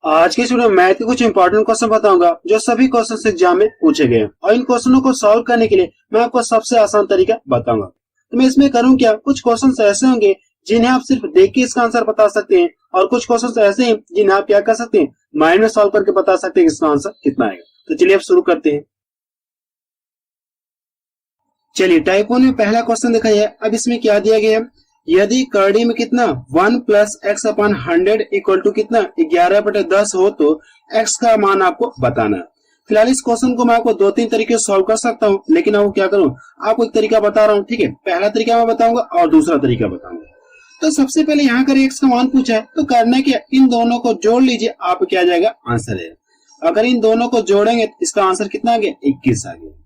आज के वीडियो में मैथ के कुछ इंपॉर्टेंट क्वेश्चन बताऊंगा जो सभी क्वेश्चन एग्जाम में पूछे गए हैं और इन क्वेश्चनों को सॉल्व करने के लिए मैं आपको सबसे आसान तरीका बताऊंगा। तो मैं इसमें करूं क्या, कुछ क्वेश्चन ऐसे होंगे जिन्हें आप सिर्फ देख के इसका आंसर बता सकते हैं और कुछ क्वेश्चन ऐसे हैं जिन्हें आप क्या कर सकते हैं, माइंड में सॉल्व करके बता सकते हैं इसका आंसर कितना आएगा। तो चलिए अब शुरू करते हैं। चलिए टाइप 1 में पहला क्वेश्चन देखा जाए। अब इसमें क्या दिया गया है, यदि करड़ी में कितना 1 plus x upon 100 equal to कितना 11/10 हो तो एक्स का मान आपको बताना है। फिलहाल इस क्वेश्चन को मैं आपको 2-3 तरीके से सॉल्व कर सकता हूं, लेकिन आपको क्या करूं, आपको एक तरीका बता रहा हूं। ठीक है, पहला तरीका मैं बताऊंगा और दूसरा तरीका बताऊंगा। तो सबसे पहले यहाँ कर एक्स का मान पूछा है तो करना क्या, इन दोनों को जोड़ लीजिए, आप क्या आ जाएगा आंसर है। अगर इन दोनों को जोड़ेंगे तो इसका आंसर कितना आ गया, 21 आ गया।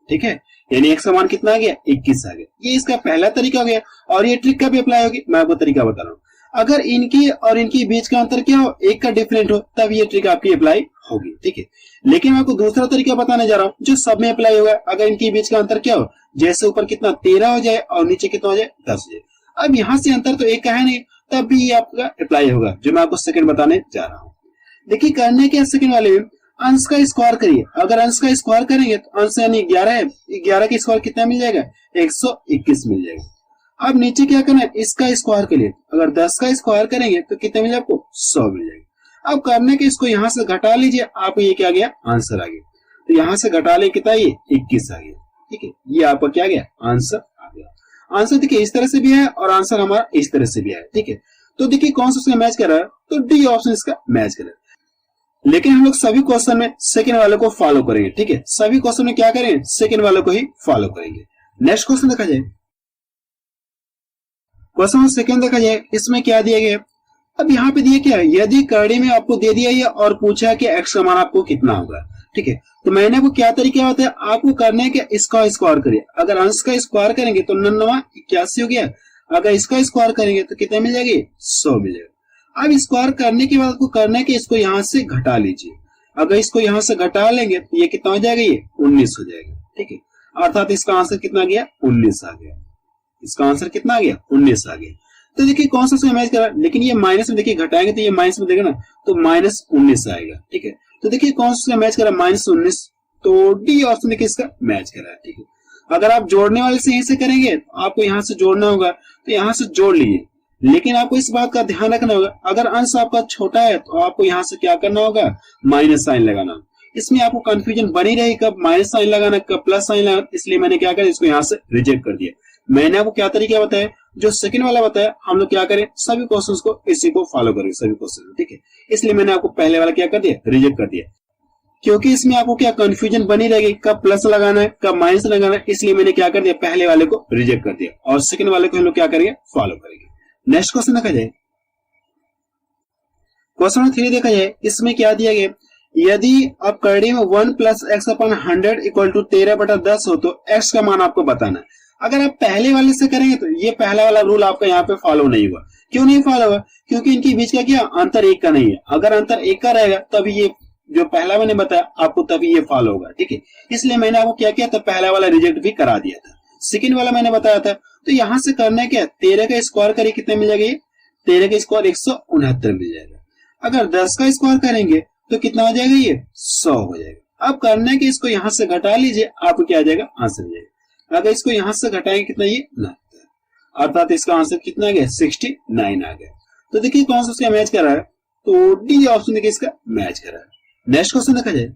ठीक है, यानी एक्स का मान कितना आ गया, 21 आ गया। ये इसका पहला तरीका हो गया और ये ट्रिक का भी अप्लाई होगी, मैं आपको तरीका बता रहा हूँ। अगर इनकी और इनकी बीच का अंतर क्या हो, एक का डिफरेंट हो, तब ये ट्रिक आपकी अप्लाई होगी। ठीक है, लेकिन मैं आपको दूसरा तरीका बताने जा रहा हूँ जो सब में अप्लाई होगा। अगर इनके बीच का अंतर क्या हो, जैसे ऊपर कितना 13 हो जाए और नीचे कितना हो जाए 10 हो जाए। अब यहाँ से अंतर तो एक का है नहीं, तब भी ये आपका अप्लाई होगा, जो मैं आपको सेकंड बताने जा रहा हूँ। देखिए करने के सेकंड वाले में अंश का स्क्वायर करिए। अगर अंश का स्क्वायर करेंगे तो अंश यानी 11 है, 11 का स्क्वायर कितना मिल जाएगा, 121 मिल जाएगा। अब नीचे क्या करना है, इसका स्क्वायर करिए। अगर 10 का स्क्वायर करेंगे तो कितना मिल जाएगा आपको, 100 मिल जाएगा। अब करने के इसको यहाँ से घटा लीजिए, आप ये क्या गया आंसर आ गया। तो यहाँ से घटा ले कितना, ये 21 आ गया। ठीक है, ये आपका क्या गया आंसर आ गया। आंसर देखिए इस तरह से भी है और आंसर हमारा इस तरह से भी है। ठीक है, तो देखिए कौन सा उसका मैच कर रहा है, तो डी ऑप्शन इसका मैच कर रहा है। लेकिन हम लोग सभी क्वेश्चन में सेकंड वाले को फॉलो करेंगे। ठीक है, सभी क्वेश्चन में क्या करेंगे, सेकंड वाले को ही फॉलो करेंगे। नेक्स्ट क्वेश्चन देखा जाए। क्वेश्चन सेकंड देखा जाए, इसमें क्या दिया गया। अब यहाँ पे दिया क्या है, यदि करड़ी में आपको दे दिया है और पूछा कि एक्स का मान आपको कितना होगा। ठीक है, तो मैंने आपको क्या तरीका होता है, आपको करना है कि इसका स्क्वायर करिए। अगर अंश का स्क्वायर करेंगे तो 81 हो गया। अगर इसका स्क्वायर करेंगे तो कितना मिल जाएगी, 100 मिल जाएगा। अब स्क्वायर करने के बाद आपको करना है कि इसको यहां से घटा लीजिए। अगर इसको यहां से घटा लेंगे तो ये कितना हो जाएगा, ये 19 हो जाएगा। ठीक है, अर्थात इसका आंसर कितना आ गया, 19 आ गया। इसका आंसर कितना आ गया, 19 आ गया। तो देखिए कौन सा मैच कर रहा है, लेकिन ये माइनस में देखिए घटाएंगे तो ये माइनस में देगा ना, तो -19 आएगा। ठीक है, तो देखिए कौन सा मैच कर रहा है, -19, तो डी ऑप्शन देखिए इसका मैच कर रहा है। ठीक है, अगर आप जोड़ने वाले से यहीं से करेंगे तो आपको यहाँ से जोड़ना होगा, तो यहाँ से जोड़ लीजिए। लेकिन आपको इस बात का ध्यान रखना होगा, अगर अंश आपका छोटा है तो आपको यहाँ से क्या करना होगा, माइनस साइन लगाना। इसमें आपको कंफ्यूजन बनी रही, कब माइनस साइन लगाना कब प्लस साइन लगाना, इसलिए मैंने क्या करा, इसको यहाँ से रिजेक्ट कर दिया। मैंने आपको क्या तरीका बताया, जो सेकंड वाला बताया, हम लोग क्या करें, सभी क्वेश्चंस को इसी को फॉलो करें, सभी क्वेश्चन। ठीक है, इसलिए मैंने आपको पहले वाला क्या कर दिया, रिजेक्ट कर दिया, क्योंकि इसमें आपको क्या कंफ्यूजन बनी रहेगी, कब प्लस लगाना है कब माइनस लगाना है। इसलिए मैंने क्या कर दिया, पहले वाले को रिजेक्ट कर दिया और सेकंड वाले को हम लोग क्या करेंगे, फॉलो करेंगे। नेक्स्ट क्वेश्चन देखा जाए। क्वेश्चन 3 देखा जाए, इसमें क्या दिया गया, यदि आप करड़ी में 1 plus x upon 100 equal to 13/10 हो तो एक्स का मान आपको बताना है। अगर आप पहले वाले से करेंगे तो ये पहला वाला रूल आपका यहाँ पे फॉलो नहीं हुआ। क्यों नहीं फॉलो हुआ, क्योंकि इनके बीच का क्या अंतर एक का नहीं है। अगर अंतर एक का रहेगा तभी ये जो पहला मैंने बताया आपको तभी ये फॉलो होगा। ठीक है, इसलिए मैंने आपको क्या किया था, पहला वाला रिजेक्ट भी करा दिया था। सेकंड वाला मैंने बताया था, तो यहां से करना है क्या, 13 का स्क्वायर करिए, कितने मिल जाएगा, 13 का स्क्वायर 169 मिल जाएगा। अगर 10 का स्क्वायर करेंगे तो कितना हो जाएगा, ये 100 हो जाएगा। अब करना है कि इसको यहां से घटा लीजिए, आपको क्या आ जाएगा, आंसर जाएगा। अगर इसको यहां से घटाएंगे कितना, ये 9, अर्थात इसका आंसर कितना आ गया, 69 आ गया। तो देखिए कौन सा उसका मैच कर रहा है, तो डी ऑप्शन देखिए इसका मैच कर रहा है। नेक्स्ट क्वेश्चन देखा जाए।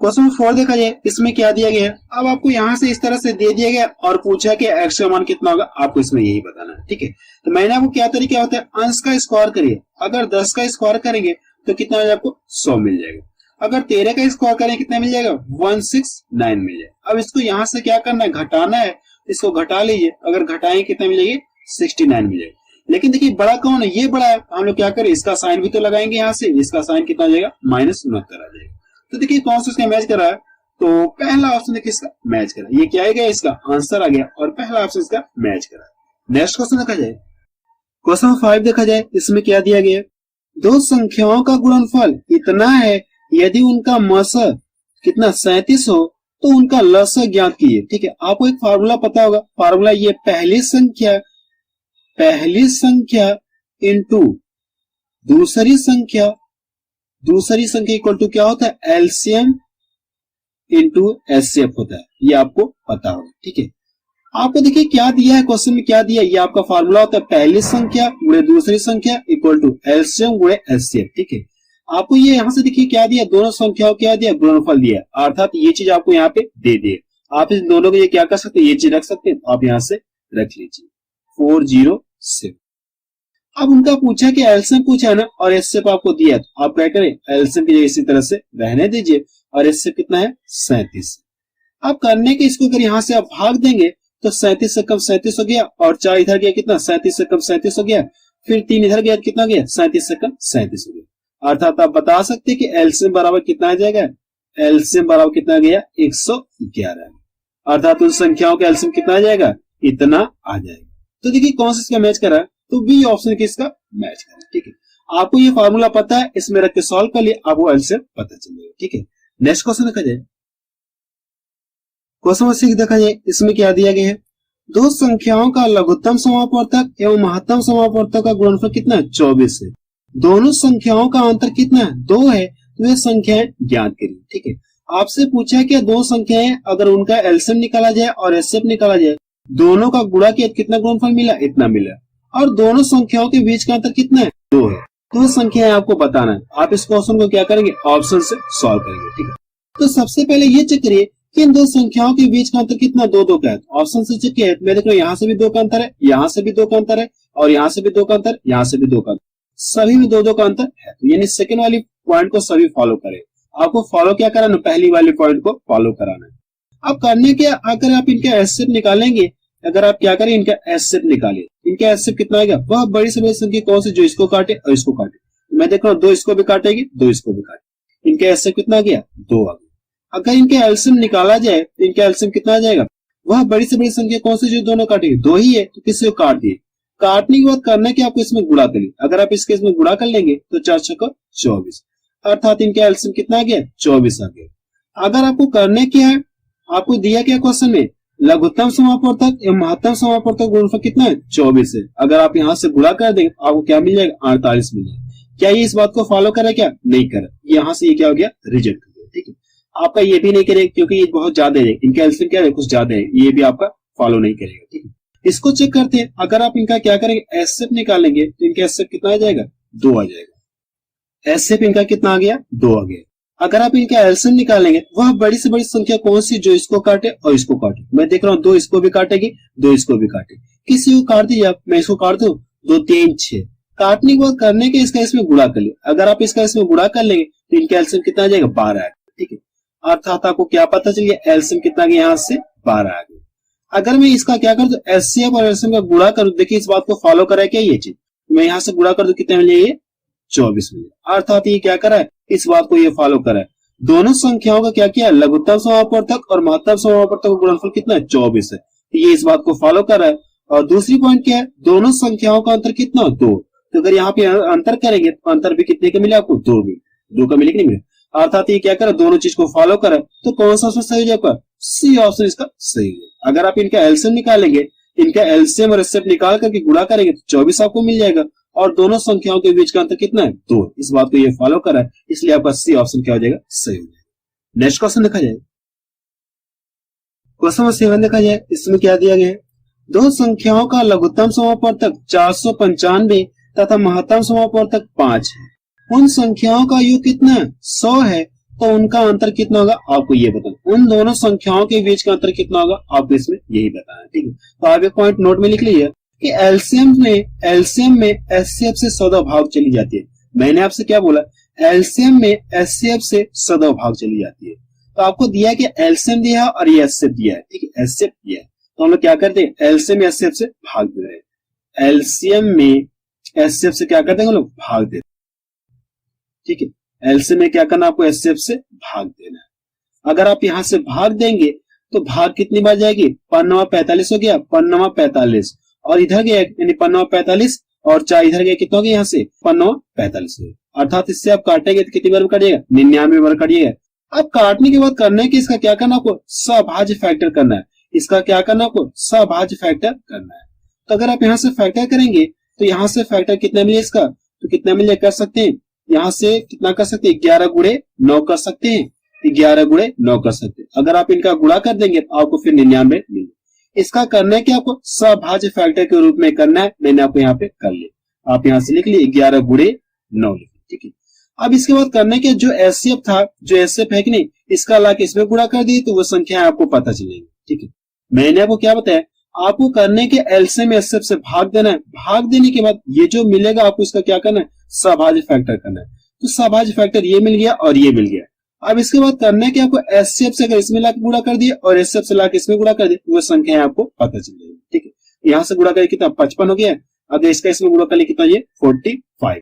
क्वेश्चन 4 देखा जाए, इसमें क्या दिया गया है। अब आपको यहाँ से इस तरह से दे दिया गया और पूछा कि एक्स का मान कितना होगा, आपको इसमें यही बताना है। ठीक है, तो मैंने आपको क्या तरीका होता है, अंश का स्क्वायर करिए। अगर 10 का स्क्वायर करेंगे तो कितना हो आपको 100 मिल जाएगा। अगर 13 का स्क्वायर करेंगे कितना मिल जाएगा, 169 मिल जाएगा। अब इसको यहाँ से क्या करना है, घटाना है, इसको घटा लीजिए। अगर घटाएंगे कितना मिलेगी, 69 मिलेगा। लेकिन देखिए बड़ा कौन है, ये बड़ा है, हम लोग क्या करें, इसका साइन भी तो लगाएंगे यहाँ से, इसका साइन कितना आ जाएगा, -69 आ जाएगा। तो देखिए कौन सा इसका मैच कर रहा है, तो पहला ऑप्शन देखिए इसका मैच कर रहा है। ये क्या आ गया, इसका आंसर आ गया और पहला ऑप्शन इसका मैच कर रहा है। नेक्स्ट क्वेश्चन देखा जाए। क्वेश्चन 5 देखा जाए, इसमें क्या दिया गया, दो संख्याओं का गुणनफल इतना है, यदि उनका मस कितना 37 हो तो उनका लस ज्ञात कीजिए। ठीक है, आपको एक फार्मूला पता होगा, फार्मूला ये पहली संख्या इंटू दूसरी संख्या दूसरी संख्या इक्वल टू क्या होता है, एलसीएम इंटू एचसीएफ होता है, ये आपको पता होगा। ठीक है, आपको देखिए क्या दिया है क्वेश्चन में, क्या दिया है, ये आपका फार्मूला होता है पहली संख्या गुणे दूसरी संख्या इक्वल टू एलसीएम गुणे एचसीएफ। ठीक है, आपको ये यहाँ से देखिए क्या दिया, दोनों संख्याओं क्या दिया, गुणनफल दिया, अर्थात ये चीज आपको यहाँ पे दे दिए। आप इस दोनों को ये क्या कर सकते हैं, ये चीज रख सकते हैं, आप यहाँ से रख लीजिए 407। अब उनका पूछा कि एलसीएम पूछा है ना, और एचसीएफ आपको दिया, तो आप क्या करें, एलसीएम की जगह इसी तरह से रहने दीजिए, और एचसीएफ कितना है 37। अब करने के इसको अगर यहाँ से आप भाग देंगे तो 37 से कम 37 हो गया, और 4 इधर गया कितना, 37 से कम 37 हो गया, फिर 3 इधर गया कितना गया, 37 से कम 37 हो गया। अर्थात आप बता सकते हैं कि एलसीएम बराबर कितना आ जाएगा, एलसीएम बराबर कितना गया 111। अर्थात उन संख्याओं का एलसीएम कितना आ जाएगा, इतना आ जाएगा। तो देखिए कौन सा इसका मैच कर रहा है, तो बी ऑप्शन किसका मैच कर रहा है। ठीक है, आपको ये फार्मूला पता है, इसमें रख के सॉल्व कर लिए, आपको एलसीएम पता चलेगा। ठीक है, नेक्स्ट क्वेश्चन देखा जाए, क्वेश्चन नंबर 6 देखा जाए, इसमें क्या दिया गया है, दो संख्याओं का लघुत्तम समापवर्तक एवं महत्तम समापवर्तक का गुणनफल कितना है, 24 है। दोनों संख्याओं का अंतर कितना है, 2 है, तो ये संख्याएं ज्ञात करिए। ठीक है, आपसे पूछा है कि दो संख्याएं अगर उनका एलसीएम निकाला जाए और एचसीएफ निकाला जाए, दोनों का गुणा किया कितना गुणनफल मिला, इतना मिला, और दोनों संख्याओं के बीच का अंतर कितना है, 2 है। तो संख्याएं आपको बताना है, आप इस क्वेश्चन को क्या करेंगे, ऑप्शन से सॉल्व करेंगे। ठीक है, तो सबसे पहले ये चेक करिए कि इन दो संख्याओं के बीच का अंतर कितना, 2 का है। ऑप्शन से चेक किया है, मैं देख रहा हूँ यहाँ से भी 2 का अंतर है, यहाँ से भी 2 का अंतर है, और यहाँ से भी 2 का अंतर, यहाँ से भी 2 का अंतर, सभी में 2 का अंतर है। तो यानी सेकंड वाली पॉइंट को सभी फॉलो करें, आपको फॉलो क्या कराना, पहली वाली पॉइंट को फॉलो कराना है। अब करने के अगर आप इनका एचसीएफ निकालेंगे, अगर आप क्या करें, इनका एचसीएफ निकालिए, इनका एचसीएफ कितना आएगा, वह बड़ी से बड़ी संख्या कौन सी जो इसको काटे और इसको काटे। मैं देख रहा हूँ 2 इसको भी काटेगी, 2 इसको भी काटे, इनका एचसीएफ कितना आ गया, 2 आ गया। अगर इनके एलसीएम निकाला जाए तो इनका एलसीएम कितना आ जाएगा, वह बड़ी से बड़ी संख्या कौन सी जो दोनों काटेगी, 2 ही है, तो किसी को काट दिए। काटने के बाद करना कि आपको इसमें गुणा कर लिया, अगर आप इसके इसमें गुणा कर लेंगे तो 4 छक्का 24, अर्थात इनका एलसीएम कितना आ गया, 24 आ गया। अगर आपको करने क्या है, आपको दिया क्या क्वेश्चन में, लघुत्तम समापवर्तक एवं महत्तम समापवर्तक गुणनफल कितना है, 24 है। अगर आप यहाँ से गुणा कर देंगे आपको क्या मिल जाएगा, 48 मिल जाएगा। क्या ये इस बात को फॉलो करे, क्या नहीं करे, यहाँ से ये क्या हो गया, रिजेक्ट हो गया। ठीक है, आपका ये भी नहीं करेगा क्योंकि ये बहुत ज्यादा है, इनका एलसीएम क्या है, कुछ ज्यादा है, ये भी आपका फॉलो नहीं करेगा। ठीक है, इसको चेक करते हैं, अगर आप इनका क्या करेंगे, एचसीएफ निकालेंगे तो इनका एचसीएफ कितना आ जाएगा, 2 आ जाएगा। एचसीएफ इनका कितना आ गया, 2 आ गया। अगर आप इनका एलसीएम निकालेंगे, वह बड़ी से बड़ी संख्या कौन सी जो इसको काटे और इसको काटे। मैं देख रहा हूँ 2 इसको भी काटेगी, 2 इसको भी काटे, किसी को काट दीजिए आप, मैं इसको काट दूं, 2 3 6, काटने के बाद करने के इसका इसमें गुणा कर लिया, अगर आप इसका इसमें गुणा कर लेंगे तो इनका एलसीएम कितना आ जाएगा, 12 आएगा। ठीक है, अर्थात आपको क्या पता चल गया, एलसीएम कितना गया, यहाँ से 12 आ गया। अगर मैं इसका क्या कर दूं, एचसीएफ और एलसीएम का गुणा करूं, देखिए इस बात को फॉलो करा क्या, ये चीज मैं यहाँ से गुणा कर दूं, कितने मिले, ये 24 मिले। अर्थात ये क्या करा है, इस बात को ये फॉलो करा है, दोनों संख्याओं का क्या किया, लघुत्तम समापवर्तक और महत्तम समापवर्तक का गुणनफल कितना है, 24 है। ये इस बात को फॉलो कर रहा है। और दूसरी पॉइंट क्या है, दोनों संख्याओं का अंतर कितना, 2। तो अगर यहाँ पे अंतर करेंगे तो अंतर भी कितने का मिले आपको, 2 का मिले कि नहीं मिले। अर्थात ये क्या करे, दोनों चीज को फॉलो करे, तो कौन सा ऑप्शन सही हो जाएगा, सी ऑप्शन इसका सही है। अगर आप इनका एलसीएम निकालेंगे, इनका एलसीएम और एचसीएफ निकाल करके गुणा करेंगे तो 24 आपको मिल जाएगा, और दोनों संख्याओं के बीच का अंतर कितना है, 2। इस बात को ये फॉलो करा है, इसलिए आपका सी ऑप्शन क्या हो जाएगा, सही हो जाएगा। नेक्स्ट क्वेश्चन देखा जाए, क्वेश्चन नंबर 7 देखा जाए, इसमें क्या दिया गया है, दो संख्याओं का लघुत्तम समापवर्तक 495 तथा महत्तम समापवर्तक 5 है। उन संख्याओं का योग कितना है, 100 है, तो उनका अंतर कितना होगा, आपको ये बताना। उन दोनों संख्याओं के बीच का अंतर कितना होगा, आपको इसमें यही बताना है। ठीक है, तो आप एक पॉइंट नोट में लिख लीजिए कि एलसीएम में एचसीएफ से 100 भाग चली जाती है। मैंने आपसे क्या बोला, एलसीएम में एचसीएफ से 100 भाग चली जाती है। तो आपको दिया कि एलसीएम दिया है और ये एचसीएफ दिया है। ठीक है, एचसीएफ दिया है तो हम लोग क्या करते हैं, एलसीएम एचसीएफ से भाग दे रहे हैं, एलसीएम में एचसीएफ से क्या करते हैं, हम लोग भाग देते हैं। ठीक है, एलसीएम में क्या करना, आपको एचसीएफ से भाग देना है। अगर आप यहां से भाग देंगे तो भाग कितनी बार जाएगी, 5 45 हो गया, 5 45, और इधर गया यानी 5 45, और 4 इधर गया, कितना हो गया यहाँ से 5 45। अर्थात इससे आप काटेंगे तो कितनी बार काटिएगा, 99 बार काटिएगा। अब काटने के बाद करना है कि इसका क्या करना, आपको सहभाज्य फैक्टर करना है। इसका क्या करना, आपको सहभाज्य फैक्टर करना है। तो अगर आप यहाँ से फैक्टर करेंगे तो यहाँ से फैक्टर कितना मिले इसका, तो कितना मिले कर सकते हैं, यहाँ से कितना कर सकते हैं, 11 गुणे 9 कर सकते हैं, 11 गुणे 9 कर सकते हैं। अगर आप इनका गुणा कर देंगे तो आपको फिर 99 मिलेगा। इसका करना है कि आपको सभाज्य फैक्टर के रूप में करना है, मैंने आपको यहाँ पे कर लिया। आप यहाँ से लिख लिए 11 गुणे 9 लिखिए, ठीक है। अब इसके बाद करने के जो एचसीएफ था, जो एचसीएफ है कि नहीं, इसका ला के इसमें गुणा कर दिए तो वो संख्या आपको पता चलेगी, ठीक है। मैंने आपको क्या बताया, आपको करने के एलसीएम एचसीएफ से भाग देना है। भाग देने के बाद ये जो मिलेगा आपको इसका क्या करना है, सभाज्य फैक्टर करना है। तो सभाज्य फैक्टर ये मिल गया और ये मिल गया। अब इसके बाद करने के आपको एचसीएफ से अगर इसमें लाके गुणा कर दिया और एचसीएफ से लाके इसमें गुणा कर दिया, वो संख्या आपको पता चल जाएगी, ठीक है। यहाँ से गुणा करके कितना 55 हो गया। अगर इसका इसमें गुणा कर लिया कितना, ये 45।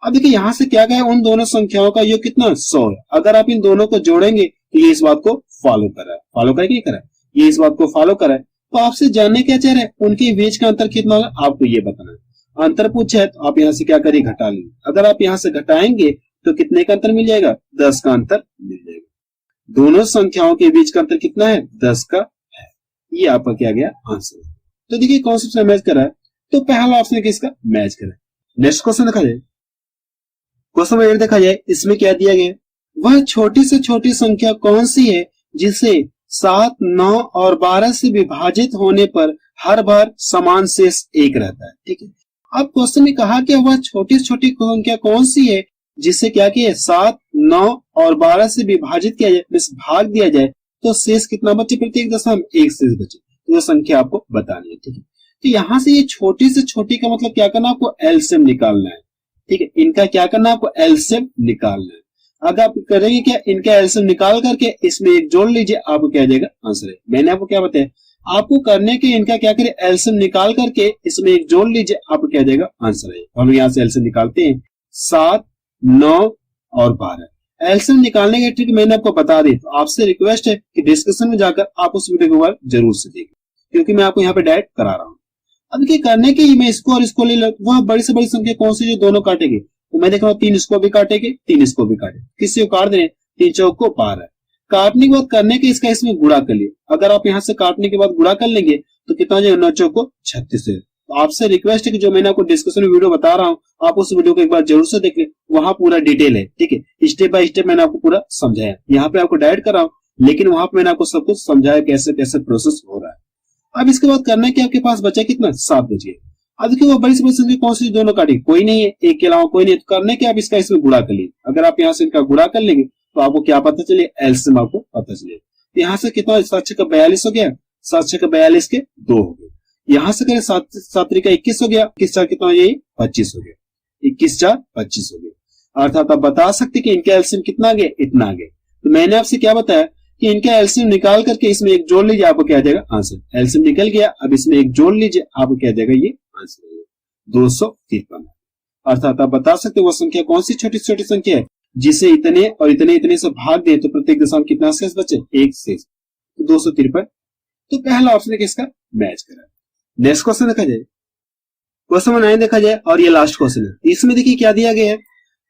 अब देखिए यहाँ से क्या गया, उन दोनों संख्याओं का योग कितना 100 है। अगर आप इन दोनों को जोड़ेंगे तो ये इस बात को फॉलो कर रहा है, फॉलो करे कि नहीं कर रहा है, ये इस बात को फॉलो कर रहा है। तो आपसे जानने क्या चाह रहे हैं, उनके बीच का अंतर कितना होगा, आपको ये बताना है। अंतर पूछा है तो आप यहाँ से क्या करिए, घटा लीजिए। अगर आप यहाँ से घटाएंगे तो कितने का अंतर मिल जाएगा, 10 का अंतर मिल जाएगा। दोनों संख्याओं के बीच का अंतर कितना है, 10 का है। ये आपका क्या गया आंसर। तो देखिए कौन सा मैच करा है, तो पहला ऑप्शन किसका मैच करा है। नेक्स्ट क्वेश्चन देखा जाए, क्वेश्चन में देखा जाए इसमें क्या दिया गया, वह छोटी से छोटी संख्या कौन सी है जिसे 7, 9 और 12 से विभाजित होने पर हर बार समान शेष 1 रहता है, ठीक है। अब क्वेश्चन में कहा कि वह छोटी से छोटी संख्या कौन सी है जिससे क्या किया, 7, 9 और 12 से विभाजित किया जाए, भाग दिया जाए तो शेष कितना बचे, प्रत्येक दशा में 1 शेष बचे। तो वो संख्या आपको बतानी है, ठीक है। तो यहाँ से ये छोटी से छोटी का मतलब क्या करना, आपको एलसीएम निकालना है, ठीक है। इनका क्या करना है, आपको एलसीएम निकालना है। अगर आप करेंगे क्या, इनका एलसीएम निकाल करके इसमें 1 जोड़ लीजिए, आपको क्या जाएगा आंसर है। मैंने आपको क्या बताया, आपको करने के इनका क्या करें, एलसीएम निकाल करके इसमें 1 जोड़ लीजिए, आपको क्या जाएगा आंसर है। हम यहाँ से एलसीएम निकालते हैं, 7, 9 और 12। एलसीएम निकालने के ट्रिक मैंने आपको बता दी। तो आपसे रिक्वेस्ट है कि डिस्कशन में जाकर आप उस वीडियो को जरूर से देखें, क्योंकि मैं आपको यहाँ पे डायरेक्ट करा रहा हूँ। अब क्या करने के मैं इसको और इसको ले लो, वह बड़ी से बड़ी संख्या कौन सी जो दोनों काटेंगे, तो मैं देख रहा हूँ 3 इसको भी काटेंगे, 3 इसको भी काटे, किसी को काट देने, 3 चौक को 12। काटने के बाद करने के इसका इसमें गुणा कर लिए। अगर आप यहाँ से काटने के बाद गुणा कर लेंगे तो कितना जाएगा, 9 चौक को 36 है। तो आपसे रिक्वेस्ट है कि जो मैंने आपको डिस्कशन में वीडियो बता रहा हूँ, आप उस वीडियो को एक बार जरूर से देख ले, वहां पूरा डिटेल है, ठीक है। स्टेप बाय स्टेप मैंने आपको पूरा समझाया। यहाँ पे आपको डायरेक्ट कर रहा हूँ, लेकिन वहां पे मैंने आपको सब कुछ समझाया कैसे कैसे प्रोसेस हो रहा है। अब इसके बाद करना है कि आपके पास बचा कितना, 7 बचे। अब देखिए वो बड़ी से बड़ी संख्या कौन सी दोनों काटी, कोई नहीं है, 1 के अलावा कोई नहीं है। तो करने के आप इसका इसमें गुणा कर लीजिए। अगर आप यहाँ से इनका गुणा कर लेंगे तो आपको क्या पता चले, एलसीएम आपको पता चले। यहाँ से कितना, 7 6 का 42 हो गया, 7 6 का 42 के 2 हो गए। यहाँ से करें 7 7 3 का 21 हो गया, 21 4 कितना, यही 25 हो गया, 21 4 25 हो गया। अर्थात आप बता सकते कि इनका एलसीएम कितना आ गया, इतना आ गया। तो मैंने आपसे क्या बताया कि इनका एलसीएम निकाल करके इसमें 1 जोड़ लीजिए, आपको क्या जाएगा आंसर। एलसीएम निकल गया, अब इसमें 1 जोड़ लीजिए, आपको क्या जाएगा, ये आंसर 253। अर्थात आप बता सकते वो संख्या कौन सी छोटी छोटी संख्या है जिसे इतने और इतने इतने से भाग दे तो प्रत्येक दशा में कितना शेष बचे, 1 शेष। तो 253। तो पहला ऑप्शन किसका मैच करा। नेक्स्ट क्वेश्चन देखा जाए, क्वेश्चन नंबर 9 देखा जाए, और ये लास्ट क्वेश्चन है। इसमें देखिए क्या दिया गया है,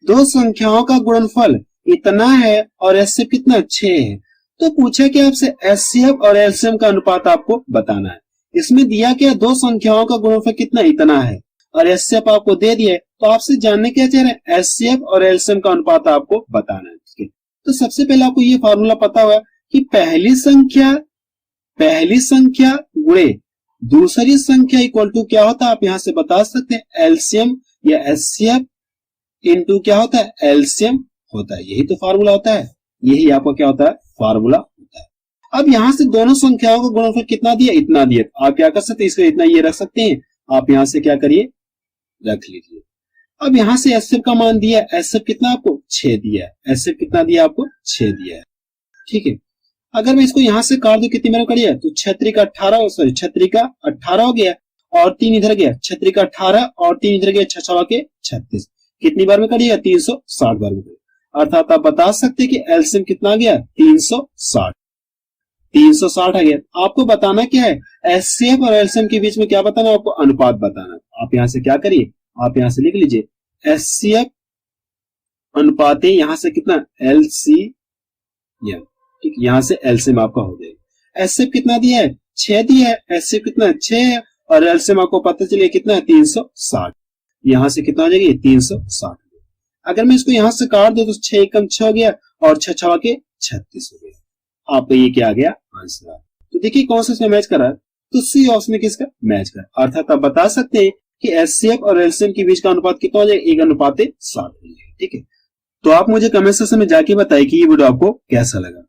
दो संख्याओं का गुणनफल इतना है और एचसीएफ कितना, 6 है। तो पूछा कि आपसे एचसीएफ और एलसीएम का अनुपात आपको बताना है। इसमें दिया क्या, दो संख्याओं का गुणनफल कितना, इतना है, और एचसीएफ आपको दे दिया है। तो आपसे जानने क्या चाह रहे हैं, एचसीएफ और एलसीएम का अनुपात आपको बताना है, ठीक है। तो सबसे पहले आपको ये फॉर्मूला पता होगा कि पहली संख्या गुणे दूसरी संख्या इक्वल टू क्या होता है, आप यहां से बता सकते हैं, एलसीएम या एचसीएफ इनटू क्या होता है, एलसीएम होता है। यही तो फार्मूला होता है, यही आपका क्या होता है, फार्मूला होता है। अब यहां से दोनों संख्याओं का गुणनफल कितना दिया, इतना दिया। आप क्या कर सकते हैं, इसको इतना ये रख सकते हैं, आप यहां से क्या करिए, रख लीजिए। अब यहां से एचसीएफ का मान दिया, एचसीएफ कितना आपको 6 दिया है, एचसीएफ कितना दिया आपको 6 दिया है, ठीक है। अगर मैं इसको यहां से काट दूं, कितनी मेरे करिए, तो 6 का 18, सॉरी 6 का 18 हो गया, और 3 इधर गया, 6 का 18 और 3 इधर गया, 6 के 36। कितनी बार में करिएगा, 360 बार में करिएगा। अर्थात आप बता सकते कि एलसीएम कितना आ गया, 360 आ गया। आपको बताना क्या है, एचसीएफ और एलसीएम के बीच में क्या बताना, आपको अनुपात बताना। आप यहां से क्या करिए, आप यहां से लिख लीजिए, एचसीएफ अनुपात यहां से कितना, एलसीएम, ठीक, यहां से एलसीएम आपका हो जाएगा। एचसीएफ कितना दिया है, 6 दिया है, एचसीएफ कितना 6 है, और एलसीएम आपको पता चलिए कितना है, 360। यहां से कितना हो जाएगा, 360। अगर मैं इसको यहां से काट दूं तो 6 एकम 6 हो गया और 6 छवा के 36 हो गया। आपका ये क्या आ गया आंसर। तो देखिए कौन सा इसमें मैच कर रहा है, तो सी ऑप्शन में किसका मैच कर, अर्थात आप बता सकते हैं कि एचसीएफ और एलसीएम के बीच का अनुपात कितना हो जाएगा, 1:7 हो जाएगा। ठीक है, तो आप मुझे कमेंट सेक्शन में जाके बताइए कि ये वीडियो आपको कैसा लगा।